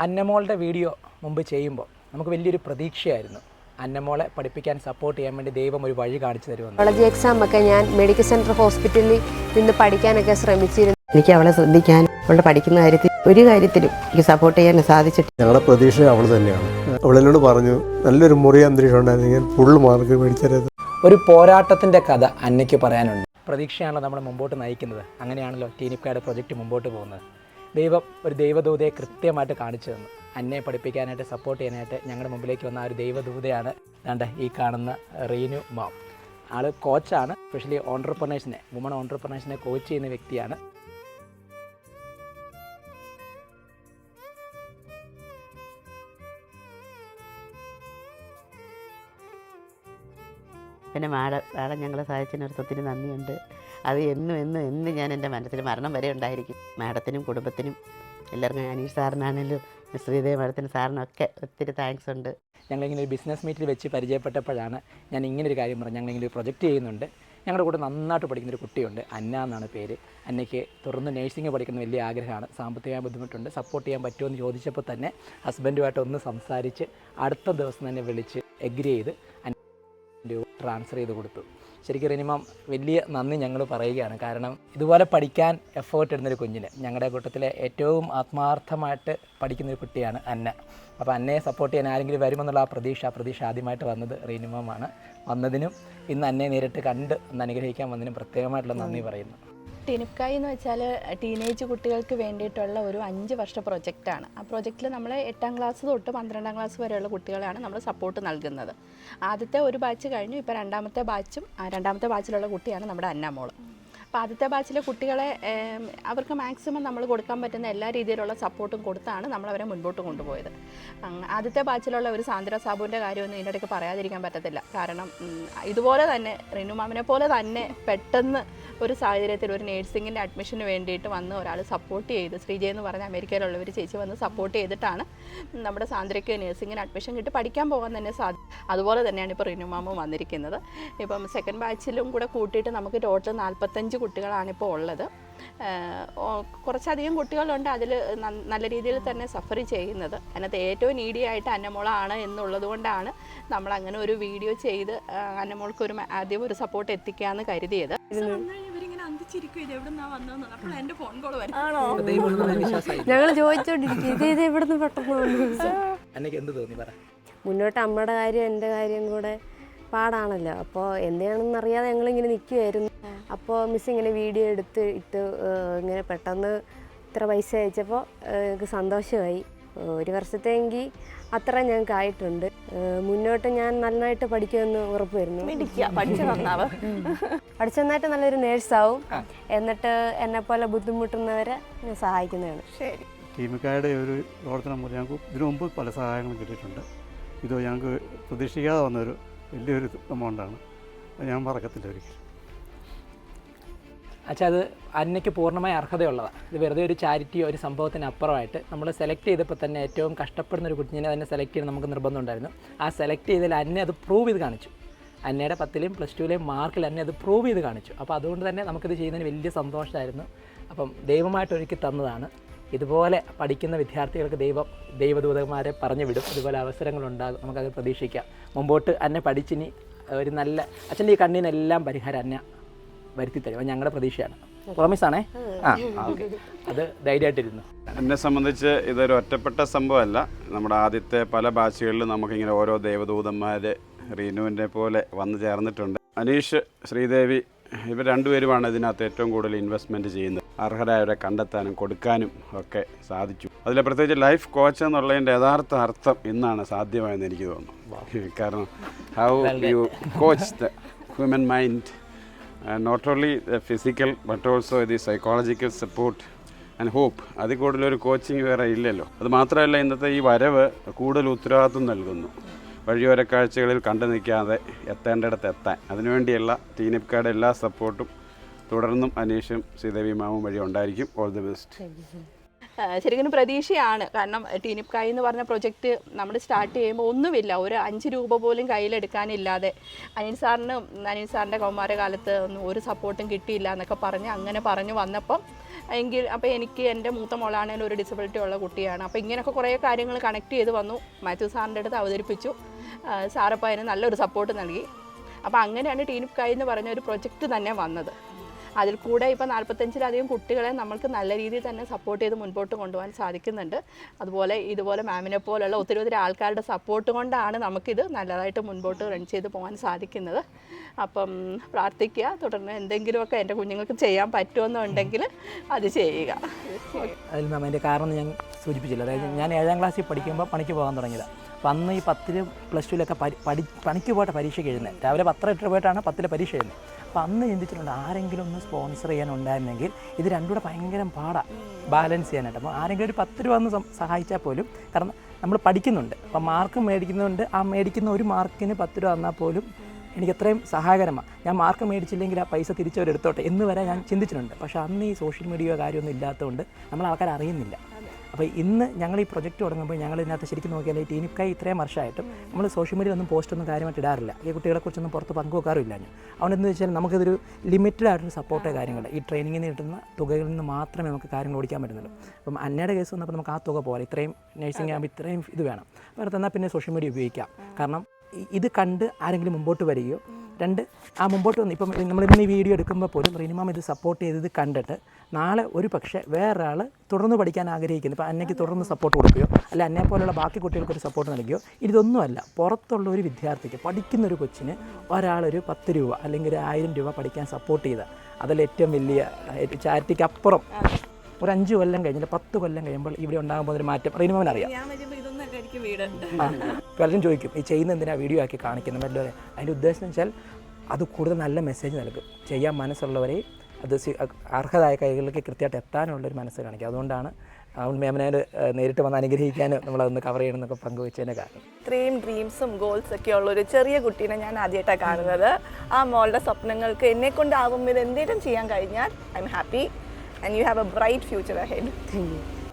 അന്നമോളുടെ video മുമ്പ് ചെയ്യുമ്പോൾ നമുക്ക് വലിയൊരു പ്രതീക്ഷയായിരുന്നു. അന്നമോളെ പഠിപ്പിക്കാൻ സപ്പോർട്ട് ചെയ്യാൻ വേണ്ടി ദൈവം ഒരു വഴി കാണിച്ചു തരുമെന്ന്. കോളേജ് എക്സാം ഒക്കെ ഞാൻ മെഡിക്കൽ സെൻറ്റർ ഹോസ്പിറ്റലിൽ നിന്ന് പഠിക്കാനൊക്കെ ശ്രമിച്ചിരുന്നു. എനിക്ക് അവളെ ശ്രദ്ധിക്കാൻ, അവളുടെ പഠിക്കുന്ന കാര്യത്തിൽ ഒരു കാര്യത്തിലും എനിക്ക് സപ്പോർട്ട് ചെയ്യാൻ സാധിച്ചിട്ട് ഞങ്ങളുടെ പ്രതീക്ഷ അവൾ തന്നെയാണ്. അവളെന്നോട് പറഞ്ഞു, നല്ലൊരു മുറി അന്തരീക്ഷം ഉണ്ടായിരുന്നെങ്കിൽ ഫുൾ മാർക്ക് മേടിച്ചത്. ഒരു പോരാട്ടത്തിൻ്റെ കഥ അന്നയ്ക്ക് പറയാനുണ്ട്. പ്രതീക്ഷയാണല്ലോ നമ്മളെ മുമ്പോട്ട് നയിക്കുന്നത്. അങ്ങനെയാണല്ലോ ടീനിപ്കായുടെ പ്രൊജക്റ്റ് മുമ്പോട്ട് പോകുന്നത്. ദൈവം ഒരു ദൈവദൂതയെ കൃത്യമായിട്ട് കാണിച്ചു തന്നു. അന്നയെ പഠിപ്പിക്കാനായിട്ട് സപ്പോർട്ട് ചെയ്യാനായിട്ട് ഞങ്ങളുടെ മുമ്പിലേക്ക് വന്ന ആ ഒരു ദൈവദൂതയാണ് ഈ കാണുന്ന റീനു മാം. ആൾ കോച്ചാണ്, സ്പെഷ്യലി ഓൺട്രപ്രണേഴ്സിനെ, വുമൺ ഓൺട്രപ്രണേഴ്സിനെ കോച്ച് ചെയ്യുന്ന വ്യക്തിയാണ്. പിന്നെ മാഡം ഞങ്ങളെ സഹായിച്ചതിന് ഒത്തിരി നന്ദിയുണ്ട്. അത് എന്നും ഞാൻ എൻ്റെ മനസ്സിൽ മരണം വരെ ഉണ്ടായിരിക്കും. മാഡത്തിനും കുടുംബത്തിനും എല്ലാവർക്കും, അനീഷ് സാറിനാണെങ്കിലും ശ്രീദേവി മാഡത്തിനും സാറിനൊക്കെ ഒത്തിരി താങ്ക്സ് ഉണ്ട്. ഞങ്ങളിങ്ങനെ ഒരു ബിസിനസ് മീറ്റിൽ വെച്ച് പരിചയപ്പെട്ടപ്പോഴാണ് ഞാൻ ഇങ്ങനൊരു കാര്യം പറഞ്ഞു. ഞങ്ങളിങ്ങനെ ഒരു പ്രൊജക്റ്റ് ചെയ്യുന്നുണ്ട്. ഞങ്ങളുടെ കൂടെ നന്നായിട്ട് പഠിക്കുന്നൊരു കുട്ടിയുണ്ട്, അന്ന എന്നാണ് പേര്. അന്നയ്ക്ക് തുടർന്ന് നേഴ്സിംഗ് പഠിക്കുന്ന വലിയ ആഗ്രഹമാണ്. സാമ്പത്തികമായ ബുദ്ധിമുട്ടുണ്ട്. സപ്പോർട്ട് ചെയ്യാൻ പറ്റുമോ എന്ന് ചോദിച്ചപ്പോൾ തന്നെ ഹസ്ബൻഡുമായിട്ട് ഒന്ന് സംസാരിച്ച് അടുത്ത ദിവസം തന്നെ വിളിച്ച് എഗ്രി ചെയ്ത് ട്രാൻസ്ഫർ ചെയ്ത് കൊടുത്തു. ശരിക്കും റിനിമാം വലിയ നന്ദി ഞങ്ങൾ പറയുകയാണ്. കാരണം ഇതുപോലെ പഠിക്കാൻ എഫേർട്ട് ഇടുന്നൊരു കുഞ്ഞിന്, ഞങ്ങളുടെ കൂട്ടത്തിലെ ഏറ്റവും ആത്മാർത്ഥമായിട്ട് പഠിക്കുന്നൊരു കുട്ടിയാണ് അന്ന. അപ്പോൾ അന്നയെ സപ്പോർട്ട് ചെയ്യാൻ ആരെങ്കിലും വരുമെന്നുള്ള ആ പ്രതീക്ഷ ആദ്യമായിട്ട് വന്നത് റിനിമാമാണ്. വന്നതിനും ഇന്ന് അന്നയെ നേരിട്ട് കണ്ട് ഒന്ന് അനുഗ്രഹിക്കാൻ വന്നതിനും പ്രത്യേകമായിട്ടുള്ള നന്ദി പറയുന്നു. ടീനിപ്കായ് എന്ന് വെച്ചാൽ ടീനേജ് കുട്ടികൾക്ക് വേണ്ടിയിട്ടുള്ള ഒരു 5 വർഷ പ്രൊജക്റ്റാണ്. ആ പ്രൊജക്റ്റിൽ നമ്മൾ 8ാം ക്ലാസ് തൊട്ട് 12ാം ക്ലാസ് വരെയുള്ള കുട്ടികളാണ് നമ്മൾ സപ്പോർട്ട് നൽകുന്നത്. ആദ്യത്തെ ഒരു ബാച്ച് കഴിഞ്ഞു, ഇപ്പോൾ രണ്ടാമത്തെ ബാച്ചിലുള്ള കുട്ടിയാണ് നമ്മുടെ അന്നമോൾ. അപ്പോൾ ആദ്യത്തെ ബാച്ചിലെ കുട്ടികളെ അവർക്ക് മാക്സിമം നമ്മൾ കൊടുക്കാൻ പറ്റുന്ന എല്ലാ രീതിയിലുള്ള സപ്പോർട്ടും കൊടുത്താണ് നമ്മളവരെ മുൻപോട്ട് കൊണ്ടുപോയത്. ആദ്യത്തെ ബാച്ചിലുള്ള ഒരു സാന്ദ്ര സാബുവിൻ്റെ കാര്യമൊന്നും ഇതിൻ്റെ ഇടയ്ക്ക് പറയാതിരിക്കാൻ പറ്റത്തില്ല. കാരണം ഇതുപോലെ തന്നെ റിനുമാമിനെ പോലെ തന്നെ പെട്ടെന്ന് ഒരു സാഹചര്യത്തിൽ ഒരു നേഴ്സിങ്ങിൻ്റെ അഡ്മിഷന് വേണ്ടിയിട്ട് വന്ന് ഒരാൾ സപ്പോർട്ട് ചെയ്ത്, ശ്രീജയ എന്ന് പറഞ്ഞ അമേരിക്കയിലുള്ള ഒരു ചേച്ചി വന്ന് സപ്പോർട്ട് ചെയ്തിട്ടാണ് നമ്മുടെ സാന്ദ്രയ്ക്ക് നേഴ്സിങ്ങിന് അഡ്മിഷൻ കിട്ടി പഠിക്കാൻ പോകാൻ തന്നെ അതുപോലെ തന്നെയാണ് ഇപ്പോൾ റിനുമാമും വന്നിരിക്കുന്നത്. ഇപ്പം സെക്കൻഡ് ബാച്ചിലും കൂടെ കൂട്ടിയിട്ട് നമുക്ക് ടോട്ടൽ 45 കുട്ടികളാണിപ്പോൾ ഉള്ളത്. കുറച്ചധികം കുട്ടികളുണ്ട് അതിൽ നല്ല രീതിയിൽ തന്നെ സഫർ ചെയ്യുന്നത്. അതിനകത്ത് ഏറ്റവും നീഡിയായിട്ട് അന്നമോളാണ് എന്നുള്ളത് കൊണ്ടാണ് നമ്മളങ്ങനെ ഒരു വീഡിയോ ചെയ്ത് അന്നമോൾക്കൊരു ആദ്യം ഒരു സപ്പോർട്ട് എത്തിക്കാമെന്ന് കരുതിയത്. ഞങ്ങൾ ചോദിച്ചോണ്ടിരിക്കും ഇത് എവിടുന്ന് പെട്ടെന്ന്. മുന്നോട്ട് അമ്മയുടെ കാര്യം എൻ്റെ കാര്യം കൂടെ പാടാണല്ലോ. അപ്പോൾ എന്തിനാണെന്ന് അറിയാതെ ഞങ്ങളിങ്ങനെ നിൽക്കുമായിരുന്നു. അപ്പോൾ മിസ് ഇങ്ങനെ വീഡിയോ ഇട്ട് ഇങ്ങനെ പെട്ടെന്ന് ഇത്ര പൈസ അയച്ചപ്പോൾ എനിക്ക് സന്തോഷമായി. ഒരു വർഷത്തെങ്കിൽ അത്ര ഞങ്ങൾക്ക് ആയിട്ടുണ്ട്. മുന്നോട്ട് ഞാൻ നന്നായിട്ട് പഠിക്കുമെന്ന് ഉറപ്പ് വരുന്നു. പഠിച്ചു നന്നായിട്ട് നല്ലൊരു നേഴ്സാവും. എന്നിട്ട് എന്നെപ്പോലെ ബുദ്ധിമുട്ടുന്നവരെ ഞാൻ സഹായിക്കുന്നതാണ്. ശരി. ടീമിക്കാരുടെ ഒരു പ്രവർത്തനം മൂലം ഞങ്ങൾക്ക് ഇതിനു മുമ്പ് പല സഹായങ്ങളും കിട്ടിയിട്ടുണ്ട്. ഇത് ഞങ്ങൾക്ക് പ്രതീക്ഷിക്കാതെ വന്നൊരു വലിയൊരു എമൗണ്ടാണ്. ഞാൻ മറക്കത്തില്ല ഒരിക്കലും. അച്ഛാ, അത് അന്നയ്ക്ക് പൂർണ്ണമായ അർഹതയുള്ളതാണ്. ഇത് വെറുതെ ഒരു ചാരിറ്റിയോ ഒരു സംഭവത്തിന് അപ്പുറമായിട്ട് നമ്മൾ സെലക്ട് ചെയ്തപ്പോൾ തന്നെ ഏറ്റവും കഷ്ടപ്പെടുന്ന ഒരു കുഞ്ഞിനെ തന്നെ സെലക്ട് ചെയ്യാൻ നമുക്ക് നിർബന്ധം ഉണ്ടായിരുന്നു. ആ സെലക്ട് ചെയ്തതിൽ അന്നെ അത് പ്രൂവ് ചെയ്ത് കാണിച്ചു. അന്നയുടെ 10ലെയും +2ലെയും മാർക്കിൽ അന്നെ അത് പ്രൂവ് ചെയ്ത് കാണിച്ചു. അപ്പോൾ അതുകൊണ്ട് തന്നെ നമുക്കിത് ചെയ്യുന്നതിന് വലിയ സന്തോഷമായിരുന്നു. അപ്പം ദൈവമായിട്ട് ഒരുക്കി തന്നതാണ്. ഇതുപോലെ പഠിക്കുന്ന വിദ്യാർത്ഥികൾക്ക് ദൈവദൂതന്മാരെ പറഞ്ഞു വിടും. ഇതുപോലെ അവസരങ്ങളുണ്ടാകും, നമുക്കത് പ്രതീക്ഷിക്കാം. മുമ്പോട്ട് അന്നെ പഠിച്ചിനി ഒരു നല്ല അച്ഛൻ്റെ ഈ കണ്ണിനെല്ലാം പരിഹാരം അന്ന വരുത്തി തരും. ഞങ്ങളുടെ പ്രതീക്ഷയാണ്. പ്രോമിസാണേ. ഓക്കെ, അത് ധൈര്യമായിട്ടിരുന്നു. എന്നെ സംബന്ധിച്ച് ഇതൊരു ഒറ്റപ്പെട്ട സംഭവമല്ല. നമ്മുടെ ആദ്യത്തെ പല ബാച്ചുകളിലും നമുക്കിങ്ങനെ ഓരോ ദേവദൂതന്മാർ റീനുവിൻ്റെ പോലെ വന്നു ചേർന്നിട്ടുണ്ട്. അനീഷ്, ശ്രീദേവി ഇവർ രണ്ടുപേരുമാണ് ഇതിനകത്ത് ഏറ്റവും കൂടുതൽ ഇൻവെസ്റ്റ്മെൻറ്റ് ചെയ്യുന്നത്. അർഹരായവരെ കണ്ടെത്താനും കൊടുക്കാനും ഒക്കെ സാധിച്ചു. അതിൽ പ്രത്യേകിച്ച് ലൈഫ് കോച്ച് എന്നുള്ളതിൻ്റെ യഥാർത്ഥ അർത്ഥം ഇന്നാണ് സാധ്യമായെന്ന് എനിക്ക് തോന്നുന്നു. കാരണം how you coach the human mind, not only the physical but also the psychological support and hope. അതിൽ കൂടുതലൊരു കോച്ചിങ് വേറെ ഇല്ലല്ലോ. അത് മാത്രമല്ല, ഇന്നത്തെ ഈ വരവ് കൂടുതൽ ഉത്തരവാദിത്വം നൽകുന്നു. വഴിയോര കാഴ്ചകളിൽ കണ്ടു നിൽക്കാതെ എത്തേണ്ടിടത്ത് എത്താൻ. അതിനുവേണ്ടിയുള്ള ടീനിപ്കായുടെ എല്ലാ സപ്പോർട്ടും തുടർന്നും അനീഷും ശ്രീദേവി മാമും വഴി ഉണ്ടായിരിക്കും. All the best. ശരിക്കും പ്രതീക്ഷയാണ്. കാരണം ടീനിപ്കായ് എന്ന് പറഞ്ഞ പ്രൊജക്റ്റ് നമ്മൾ സ്റ്റാർട്ട് ചെയ്യുമ്പോൾ ഒന്നുമില്ല, ഒരു 5 രൂപ പോലും കയ്യിലെടുക്കാനില്ലാതെ അനിൽ സാറിൻ്റെ കൗമാരകാലത്ത് ഒന്നും ഒരു സപ്പോർട്ടും കിട്ടിയില്ല എന്നൊക്കെ പറഞ്ഞ് അങ്ങനെ പറഞ്ഞു വന്നപ്പം അപ്പോൾ എനിക്ക് എൻ്റെ മൂത്ത മോളാണെങ്കിലും ഒരു ഡിസബിലിറ്റി ഉള്ള കുട്ടിയാണ്. അപ്പോൾ ഇങ്ങനെയൊക്കെ കുറേ കാര്യങ്ങൾ കണക്ട് ചെയ്ത് വന്നു, മാത്യു സാറിൻ്റെ അടുത്ത് അവതരിപ്പിച്ചു. സാറപ്പോൾ അതിന് നല്ലൊരു സപ്പോർട്ട് നൽകി. അപ്പോൾ അങ്ങനെയാണ് ടീനിപ്കായ് എന്ന് പറഞ്ഞ ഒരു പ്രൊജക്റ്റ് തന്നെ വന്നത്. അതിൽ കൂടെ ഇപ്പോൾ 45-ലധികം കുട്ടികളെ നമ്മൾക്ക് നല്ല രീതിയിൽ തന്നെ സപ്പോർട്ട് ചെയ്ത് മുൻപോട്ട് കൊണ്ടുപോകാൻ സാധിക്കുന്നുണ്ട്. അതുപോലെ ഇതുപോലെ മാമിനെ പോലുള്ള ഒത്തിരി ആൾക്കാരുടെ സപ്പോർട്ട് കൊണ്ടാണ് നമുക്കിത് നല്ലതായിട്ട് മുൻപോട്ട് റൺ ചെയ്ത് പോകാൻ സാധിക്കുന്നത്. അപ്പം പ്രാർത്ഥിക്കുക, തുടർന്ന് എന്തെങ്കിലുമൊക്കെ എൻ്റെ കുഞ്ഞുങ്ങൾക്ക് ചെയ്യാൻ പറ്റുമെന്നുണ്ടെങ്കിൽ അത് ചെയ്യുക. അതിൽ മാം അതിൻ്റെ കാരണം ഞാൻ സൂചിപ്പിച്ചില്ല. അതായത് ഞാൻ 7ാം ക്ലാസ്സിൽ പഠിക്കുമ്പോൾ പണിക്ക് പോകാൻ തുടങ്ങിയതാണ്. അപ്പം അന്ന് ഈ 10 +2 പണിക്ക് പോയിട്ട് പരീക്ഷയ്ക്ക് എഴുതുന്നത്. രാവിലെ 10 പോയിട്ടാണ് 10 പരീക്ഷ എഴുതുന്നത്. അപ്പം അന്ന് ചിന്തിച്ചിട്ടുണ്ട് ആരെങ്കിലും ഒന്ന് സ്പോൺസർ ചെയ്യാനുണ്ടായിരുന്നെങ്കിൽ ഇത് രണ്ടും കൂടെ ഭയങ്കര പാടാണ് ബാലൻസ് ചെയ്യാനായിട്ട്. അപ്പോൾ ആരെങ്കിലും ഒരു 10 രൂപ ഒന്ന് സഹായിച്ചാൽ പോലും, കാരണം നമ്മൾ പഠിക്കുന്നുണ്ട്, അപ്പം മാർക്ക് മേടിക്കുന്നുണ്ട്, ആ മേടിക്കുന്ന ഒരു മാർക്കിന് 10 രൂപ തന്നാൽ പോലും എനിക്ക് എത്രയും സഹായകരമാണ്. ഞാൻ മാർക്ക് മേടിച്ചില്ലെങ്കിൽ ആ പൈസ തിരിച്ചവരെടുത്തോട്ടെ എന്ന് വരെ ഞാൻ ചിന്തിച്ചിട്ടുണ്ട്. പക്ഷേ അന്ന് ഈ സോഷ്യൽ മീഡിയയോ കാര്യമൊന്നും ഇല്ലാത്തതുകൊണ്ട് നമ്മൾ ആൾക്കാർ അറിയുന്നില്ല. അപ്പോൾ ഇന്ന് ഞങ്ങൾ ഈ പ്രൊജക്റ്റ് തുടങ്ങുമ്പോൾ ഞങ്ങൾ ഇതിനകത്ത് ശരിക്കും നോക്കിയാൽ ഈ ടീനിപ്കായ് ഇത്രയും വർഷമായിട്ടും നമ്മൾ സോഷ്യൽ മീഡിയ ഒന്നും പോസ്റ്റൊന്നും കാര്യമായിട്ട് ഇടാറില്ല. ഈ കുട്ടികളെക്കുറിച്ചൊന്നും പുറത്ത് പങ്കുവെക്കാറില്ല. അതുകൊണ്ട് എന്താ വെച്ചാൽ നമുക്കിതൊരു ലിമിറ്റഡ് ആയിട്ടൊരു സപ്പോർട്ട് കാര്യങ്ങൾ ഈ ട്രെയിനിങ്ങിൽ നിന്ന് കിട്ടുന്ന തുകകളിൽ നിന്ന് മാത്രമേ നമുക്ക് കാര്യങ്ങൾ ഓടിക്കാൻ പറ്റുന്നുള്ളൂ. അപ്പം അന്നയുടെ കേസ് വന്നപ്പോൾ നമുക്ക് ആ തുക പോലെ ഇത്രയും നഴ്സിംഗ് ആകുമ്പോൾ ഇത്രയും ഇത് വേണം. അപ്പോൾ എന്നാൽ പിന്നെ സോഷ്യൽ മീഡിയ ഉപയോഗിക്കാം. കാരണം ഇത് കണ്ട് ആരെങ്കിലും മുമ്പോട്ട് വരികയോ, 2 ആ മുമ്പോട്ട് വന്ന് ഇപ്പം നമ്മളിന്ന് ഈ വീഡിയോ എടുക്കുമ്പോൾ പോലും റീനുമാം ഇത് സപ്പോർട്ട് ചെയ്തത് കണ്ടിട്ട് നാളെ ഒരു പക്ഷേ വേറൊരാൾ തുടർന്ന് പഠിക്കാൻ ആഗ്രഹിക്കുന്നു. ഇപ്പോൾ അന്നയ്ക്ക് തുടർന്ന് സപ്പോർട്ട് കൊടുക്കുകയോ അല്ല അന്നെ പോലുള്ള ബാക്കി കുട്ടികൾക്കൊരു സപ്പോർട്ട് നൽകുകയോ, ഇതൊന്നുമല്ല പുറത്തുള്ള ഒരു വിദ്യാർത്ഥിക്ക് പഠിക്കുന്നൊരു കൊച്ചിന് ഒരാളൊരു 10 രൂപ അല്ലെങ്കിൽ ഒരു 1000 രൂപ പഠിക്കാൻ സപ്പോർട്ട് ചെയ്താൽ അതല്ല ഏറ്റവും വലിയ ചാരിറ്റിക്ക് അപ്പുറം. ഒരു 5 കൊല്ലം കഴിഞ്ഞിട്ട് 10 കൊല്ലം കഴിയുമ്പോൾ ഇവിടെ ഉണ്ടാകാൻ പോകുന്നൊരു മാറ്റം റീനുമാമിന് അറിയാം. പലരും ചോദിക്കും ഈ ചെയ്യുന്ന എന്തിനാണ് വീഡിയോ ആക്കി കാണിക്കുന്നത് വല്ലവരെ. അതിൻ്റെ ഉദ്ദേശം എന്ന് വെച്ചാൽ അത് കൂടുതൽ നല്ല മെസ്സേജ് നൽകും. ചെയ്യാൻ മനസ്സുള്ളവരെ അത് അർഹതായ കൈകളിലേക്ക് കൃത്യമായിട്ട് എത്താനുള്ളൊരു മനസ്സ് കാണിക്കുക. അതുകൊണ്ടാണ് മാമിനെ നേരിട്ട് വന്ന് അനുഗ്രഹിക്കാനും നമ്മളതൊന്ന് കവർ ചെയ്യണമെന്നൊക്കെ പങ്കുവെച്ചതിൻ്റെ കാരണം. ഇത്രയും ഡ്രീംസും ഗോൾസൊക്കെ ഉള്ളൊരു ചെറിയ കുട്ടീനെ ഞാൻ ആദ്യമായിട്ടാണ് കാണുന്നത്. ആ മോളുടെ സ്വപ്നങ്ങൾക്ക് എന്നെക്കൊണ്ടാവും ഇത് എന്തെങ്കിലും ചെയ്യാൻ കഴിഞ്ഞാൽ I am happy and you have A bright future ahead. Thank you.